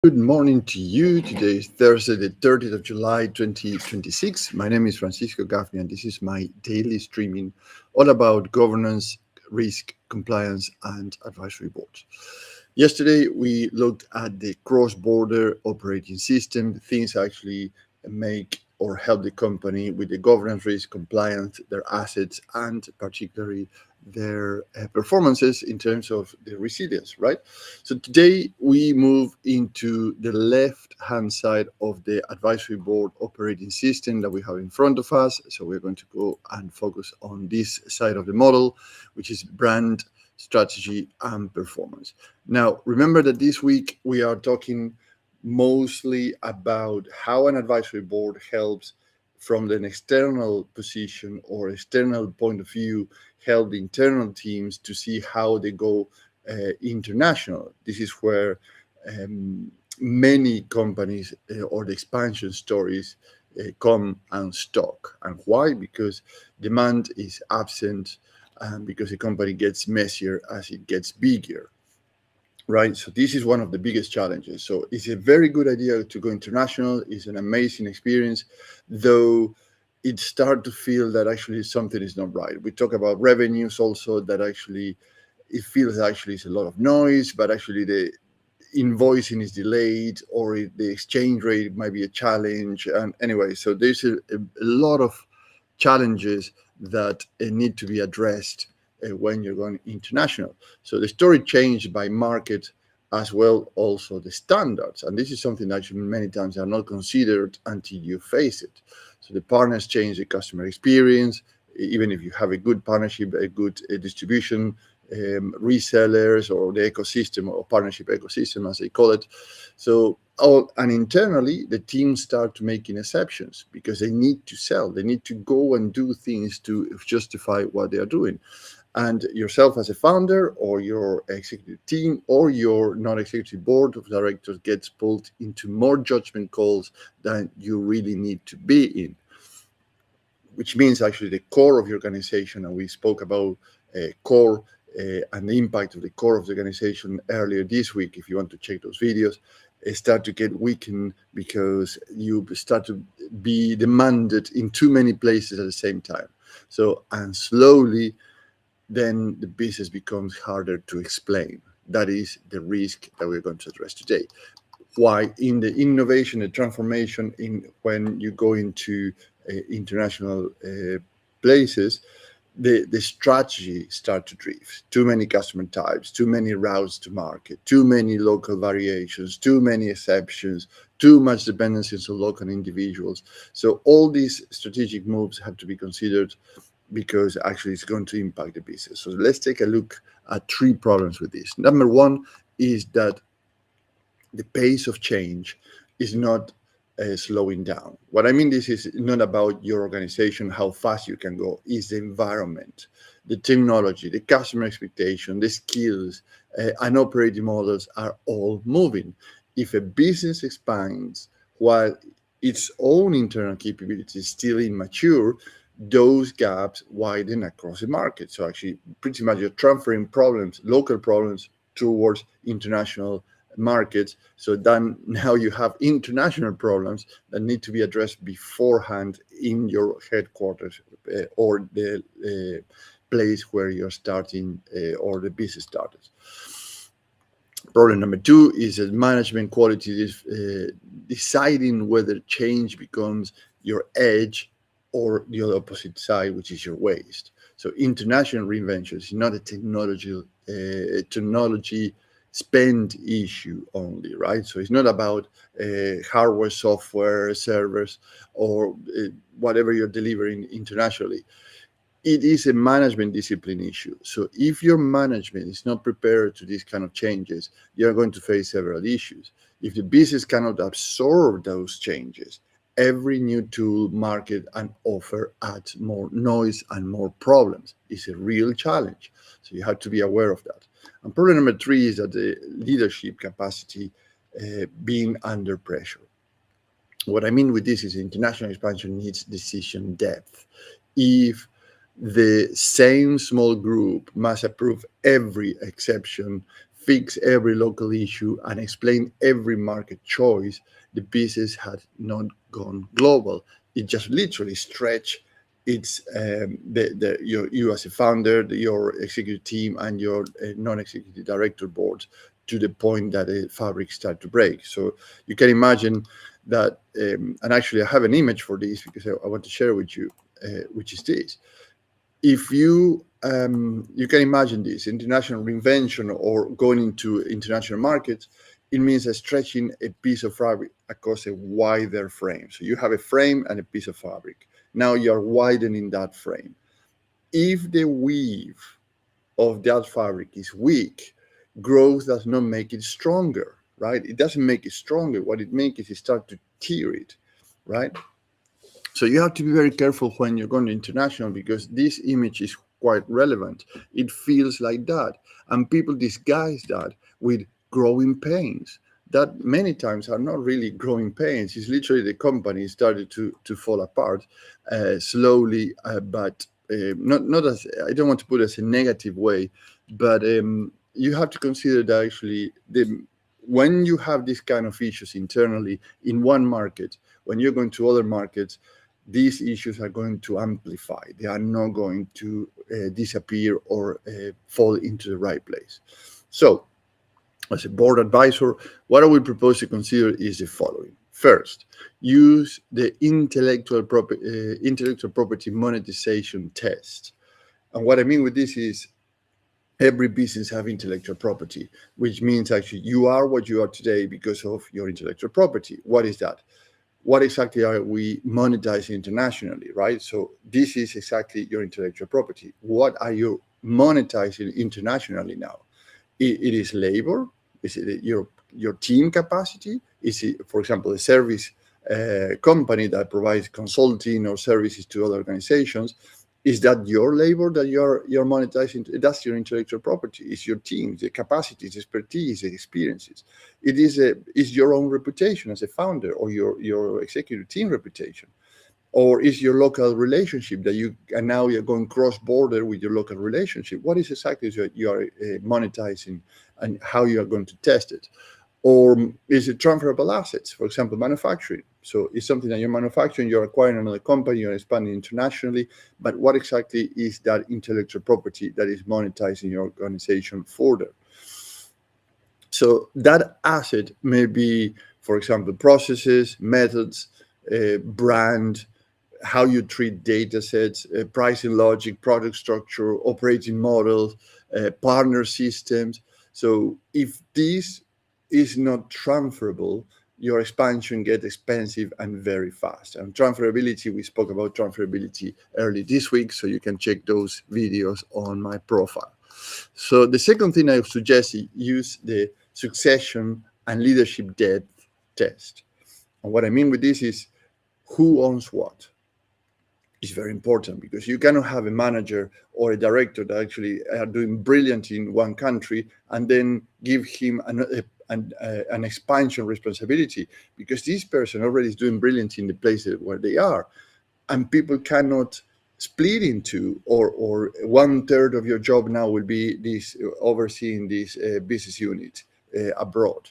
Good morning to you. Today is Thursday, the 30th of July, 2026. My name is Francisco Gaffney, and this is my daily streaming all about governance, risk, compliance, and advisory boards. Yesterday, we looked at the cross border operating system, things actually make or help the company with the governance, risk, compliance, their assets, and particularly their performances in terms of the resilience, right? So today we move into the left-hand side of the advisory board operating system that we have in front of us. So we're going to go and focus on this side of the model, which is brand, strategy, and performance. Now, remember that this week we are talking mostly about how an advisory board helps from an external position or external point of view, help the internal teams to see how they go international. This is where many companies or the expansion stories come unstuck. And why? Because demand is absent and because the company gets messier as it gets bigger. Right, so this is one of the biggest challenges. So it's a very good idea to go international. It's an amazing experience, though it start to feel that actually something is not right. We talk about revenues also, that actually it feels actually it's a lot of noise, but actually the invoicing is delayed or the exchange rate might be a challenge. And anyway, so there's a lot of challenges that need to be addressed when you're going international. So the story changed by market as well, also the standards. And this is something that actually many times are not considered until you face it. So the partners change the customer experience, even if you have a good partnership, a good distribution, resellers or the ecosystem or partnership ecosystem, as they call it. So, and internally, the teams start making exceptions because they need to sell. They need to go and do things to justify what they are doing. And yourself as a founder or your executive team or your non-executive board of directors gets pulled into more judgment calls than you really need to be in, which means actually the core of your organization, and we spoke about core and the impact of the core of the organization earlier this week. If you want to check those videos, start to get weakened because you start to be demanded in too many places at the same time. So, and slowly, then the business becomes harder to explain. That is the risk that we're going to address today. Why in the innovation and transformation, in when you go into international places, the strategy start to drift. Too many customer types, too many routes to market, too many local variations, too many exceptions, too much dependencies on local individuals. So all these strategic moves have to be considered because actually it's going to impact the business. So let's take a look at three problems with this. Number one is that the pace of change is not slowing down. What I mean, this is not about your organization, how fast you can go, is the environment, the technology, the customer expectation, the skills, and operating models are all moving. If a business expands while its own internal capability is still immature, those gaps widen across the market. So actually, pretty much you're transferring problems, local problems, towards international markets. So then now you have international problems that need to be addressed beforehand in your headquarters or the place where you're starting or the business started. Problem number two is that management quality is deciding whether change becomes your edge or the other opposite side, which is your waste. So international reinvention is not a technology spend issue only, right? So it's not about hardware, software, servers, or whatever you're delivering internationally. It is a management discipline issue. So if your management is not prepared to these kind of changes, you're going to face several issues. If the business cannot absorb those changes, every new tool, market, and offer adds more noise and more problems. It's a real challenge. So you have to be aware of that. And problem number three is that the leadership capacity being under pressure. What I mean with this is international expansion needs decision depth. If the same small group must approve every exception, fix every local issue and explain every market choice, the business had not gone global. It just literally stretched its you as a founder, your executive team, and your non-executive director board to the point that the fabric start to break. So you can imagine that, and actually I have an image for this because I want to share with you, which is this. If you can imagine this international reinvention or going into international markets, it means stretching a piece of fabric across a wider frame. So you have a frame and a piece of fabric. Now you're widening that frame. If the weave of that fabric is weak, growth does not make it stronger, right? It doesn't make it stronger. What it makes is it start to tear it, right? So you have to be very careful when you're going to international, because this image is quite relevant. It feels like that. And people disguise that with growing pains that many times are not really growing pains. It's literally the company started to fall apart slowly, but not as, I don't want to put it as a negative way, but you have to consider that actually when you have these kind of issues internally in one market, when you're going to other markets, these issues are going to amplify. They are not going to disappear or fall into the right place. So, as a board advisor, what I would propose to consider is the following. First, use the intellectual property monetization test. And what I mean with this is every business have intellectual property, which means actually you are what you are today because of your intellectual property. What is that? What exactly are we monetizing internationally, right? So this is exactly your intellectual property. What are you monetizing internationally now? It is labor. Is it your team capacity? Is it, for example, a service company that provides consulting or services to other organizations? Is that your labor that you're monetizing? That's your intellectual property. It's your team, the capacities, expertise, the experiences. It is your own reputation as a founder, or your executive team reputation, or is your local relationship that and now you're going cross border with your local relationship. What is exactly you are monetizing, and how you are going to test it? Or is it transferable assets, for example, manufacturing? So it's something that you're manufacturing, you're acquiring another company, you're expanding internationally, but what exactly is that intellectual property that is monetizing your organization further? So that asset may be, for example, processes, methods, brand, how you treat data sets, pricing logic, product structure, operating models, partner systems. So if this is not transferable, your expansion gets expensive and very fast. And transferability, we spoke about transferability early this week, so you can check those videos on my profile. So the second thing I suggest is use the succession and leadership depth test. And what I mean with this is who owns what. Is very important, because you cannot have a manager or a director that actually are doing brilliant in one country and then give him an expansion responsibility, because this person already is doing brilliant in the places where they are, and people cannot split into, or 1/3 of your job now will be this overseeing this business unit abroad.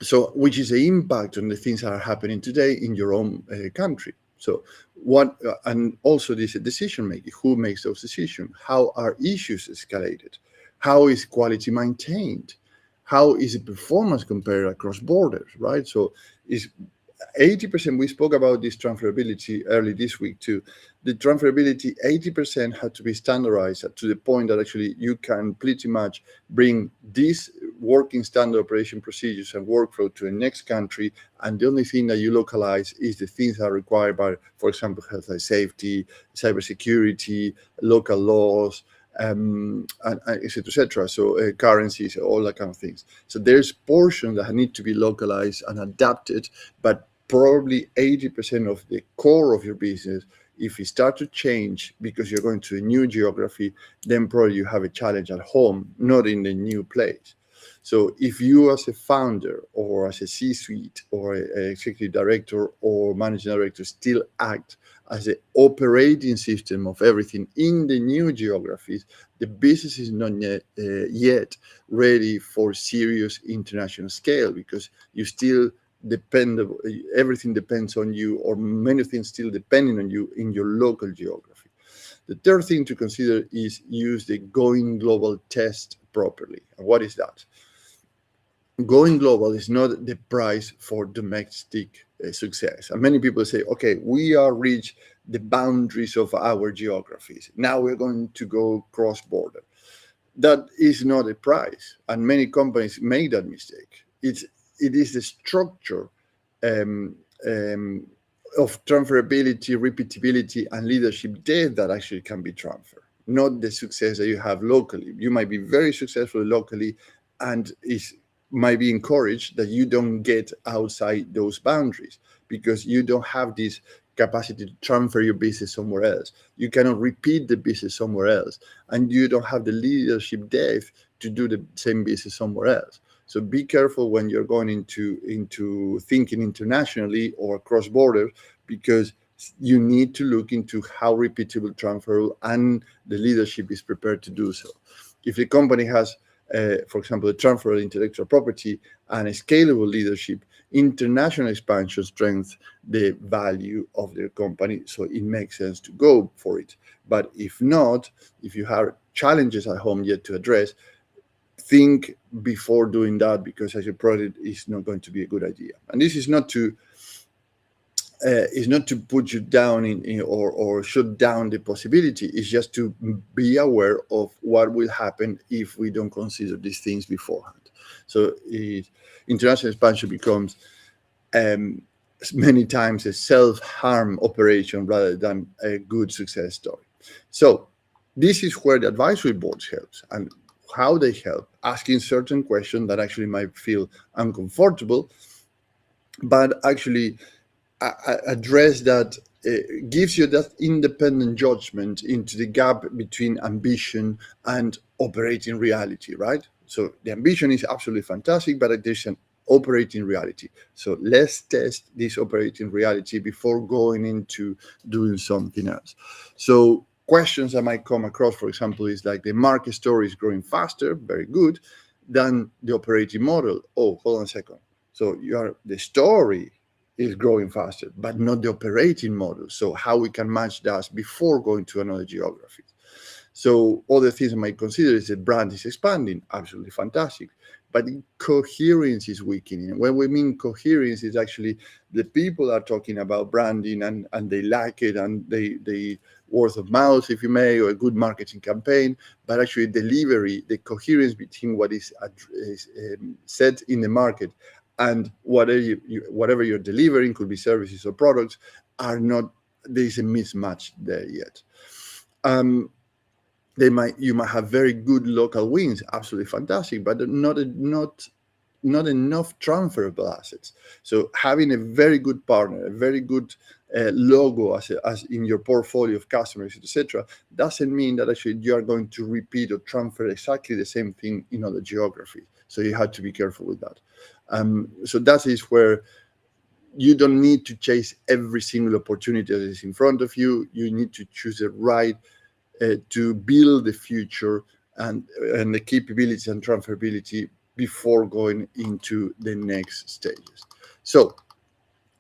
So, which is the impact on the things that are happening today in your own country. So, and also this decision making. Who makes those decisions? How are issues escalated? How is quality maintained? How is the performance compared across borders? Right. So, is 80%, we spoke about this transferability early this week too. The transferability, 80% had to be standardized to the point that actually you can pretty much bring these working standard operation procedures and workflow to the next country. And the only thing that you localize is the things that are required by, for example, health and safety, cybersecurity, local laws, and et cetera, et cetera. So currencies, all that kind of things. So there's portions that need to be localized and adapted, but probably 80% of the core of your business, if you start to change because you're going to a new geography, then probably you have a challenge at home, not in the new place. So if you as a founder or as a C-suite or a executive director or managing director still act as the operating system of everything in the new geographies, the business is not yet ready for serious international scale, because you still depend, everything depends on you, or many things still depending on you in your local geography. The third thing to consider is use the going global test properly. And what is that? Going global is not the price for domestic success. And many people say, okay, we are reached the boundaries of our geographies. Now we're going to go cross border. That is not a price. And many companies make that mistake. It is the structure um, um, of transferability, repeatability, and leadership depth that actually can be transferred, not the success that you have locally. You might be very successful locally, and is might be encouraged that you don't get outside those boundaries, because you don't have this capacity to transfer your business somewhere else. You cannot repeat the business somewhere else, and you don't have the leadership depth to do the same business somewhere else. So be careful when you're going into thinking internationally or cross borders, because you need to look into how repeatable, transferable, and the leadership is prepared to do so. If the company has, for example, a transferable intellectual property and a scalable leadership, international expansion strengthens the value of their company. So it makes sense to go for it. But if not, if you have challenges at home yet to address, think before doing that, because as your product is not going to be a good idea. And this is not to put you down or shut down the possibility. It's just to be aware of what will happen if we don't consider these things beforehand. So international expansion becomes many times a self-harm operation rather than a good success story. So this is where the advisory boards helps, and how they help, asking certain questions that actually might feel uncomfortable, but actually address that, gives you that independent judgment into the gap between ambition and operating reality, right? So the ambition is absolutely fantastic, but there's an operating reality. So let's test this operating reality before going into doing something else. So questions that might come across, for example, is like, the market story is growing faster, very good, than the operating model. Oh, hold on a second. So the story is growing faster, but not the operating model. So how we can match that before going to another geography. So other things I might consider is the brand is expanding, absolutely fantastic, but coherence is weakening. And when we mean coherence, is actually the people are talking about branding and they like it, and they word of mouth, if you may, or a good marketing campaign, but actually delivery, the coherence between what is said in the market and whatever you're delivering, could be services or products, are not, there is a mismatch there yet. You might have very good local wins, absolutely fantastic, but not enough transferable assets. So having a very good partner, a very good logo as in your portfolio of customers, etc., doesn't mean that actually you are going to repeat or transfer exactly the same thing in other geographies. So you have to be careful with that. So that is where you don't need to chase every single opportunity that is in front of you. You need to choose the right to build the future and the capabilities and transferability before going into the next stages. So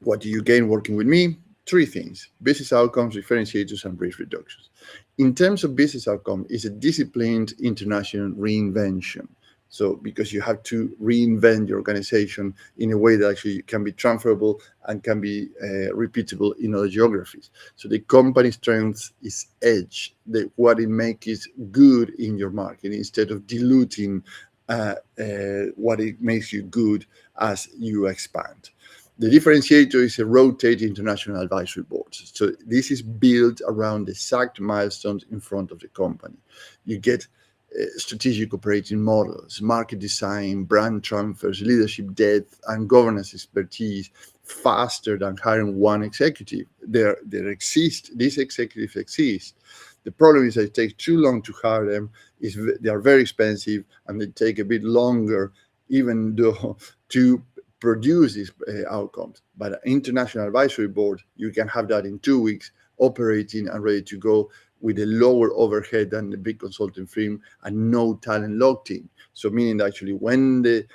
what do you gain working with me? Three things: business outcomes, differentiators, and risk reductions. In terms of business outcome, is a disciplined international reinvention. So because you have to reinvent your organization in a way that actually can be transferable and can be repeatable in other geographies. So the company strength is edge, what it makes is good in your market, instead of diluting what it makes you good as you expand. The differentiator is a rotating international advisory board. So this is built around the exact milestones in front of the company. You get strategic operating models, market design, brand transfers, leadership depth, and governance expertise faster than hiring one executive. These executives exist. The problem is that it takes too long to hire them. They are very expensive, and they take a bit longer even though to produce these outcomes. But an international advisory board, you can have that in 2 weeks, operating and ready to go with a lower overhead than the big consulting firm and no talent locked in. So meaning that actually when the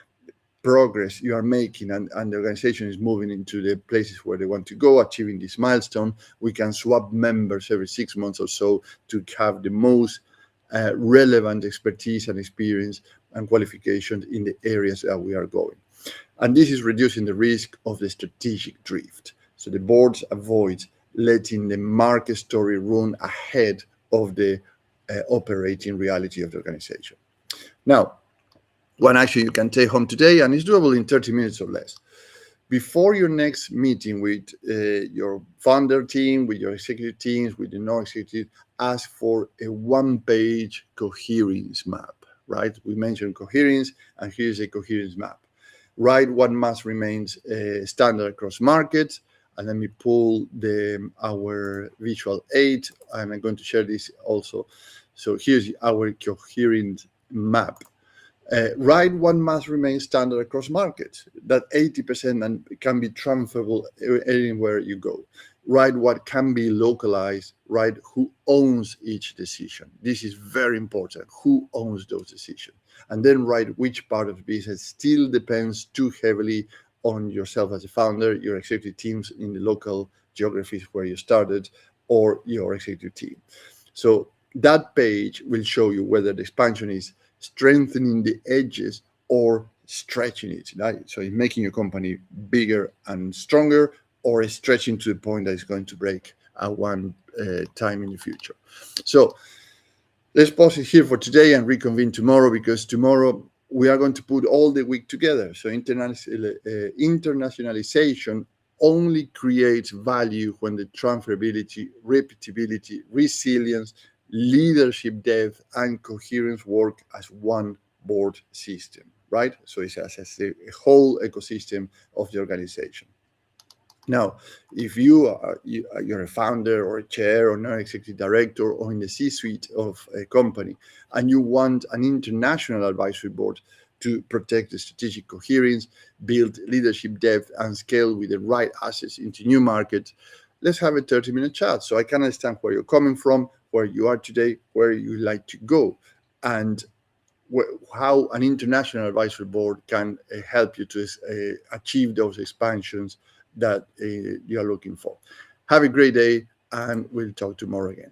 progress you are making and the organization is moving into the places where they want to go, achieving this milestone, we can swap members every 6 months or so to have the most relevant expertise and experience and qualifications in the areas that we are going. And this is reducing the risk of the strategic drift. So the boards avoid letting the market story run ahead of the operating reality of the organization. Now, one action you can take home today, and it's doable in 30 minutes or less. Before your next meeting with your founder team, with your executive teams, with the non-executive, ask for a one-page coherence map, right? We mentioned coherence, and here's a coherence map. Write what must remain standard across markets, and let me pull our visual aid, and I'm going to share this also. So here's our coherent map. Write what must remain standard across markets. That 80% and can be transferable anywhere you go. Write what can be localized. Write who owns each decision. This is very important. Who owns those decisions? And then write which part of the business still depends too heavily on yourself as a founder, your executive teams in the local geographies where you started, or your executive team. So that page will show you whether the expansion is strengthening the edges or stretching it, right? So it's making your company bigger and stronger, or stretching to the point that it's going to break at one time in the future. So let's pause it here for today and reconvene tomorrow, because tomorrow we are going to put all the week together. So internationalization only creates value when the transferability, repeatability, resilience, leadership depth, and coherence work as one board system, right? So it's as a whole ecosystem of the organization. Now, if you're a founder or a chair or non-executive director or in the C-suite of a company, and you want an international advisory board to protect the strategic coherence, build leadership depth, and scale with the right assets into new markets, let's have a 30-minute chat so I can understand where you're coming from, where you are today, where you like to go, and how an international advisory board can help you to achieve those expansions that you are looking for. Have a great day, and we'll talk tomorrow again.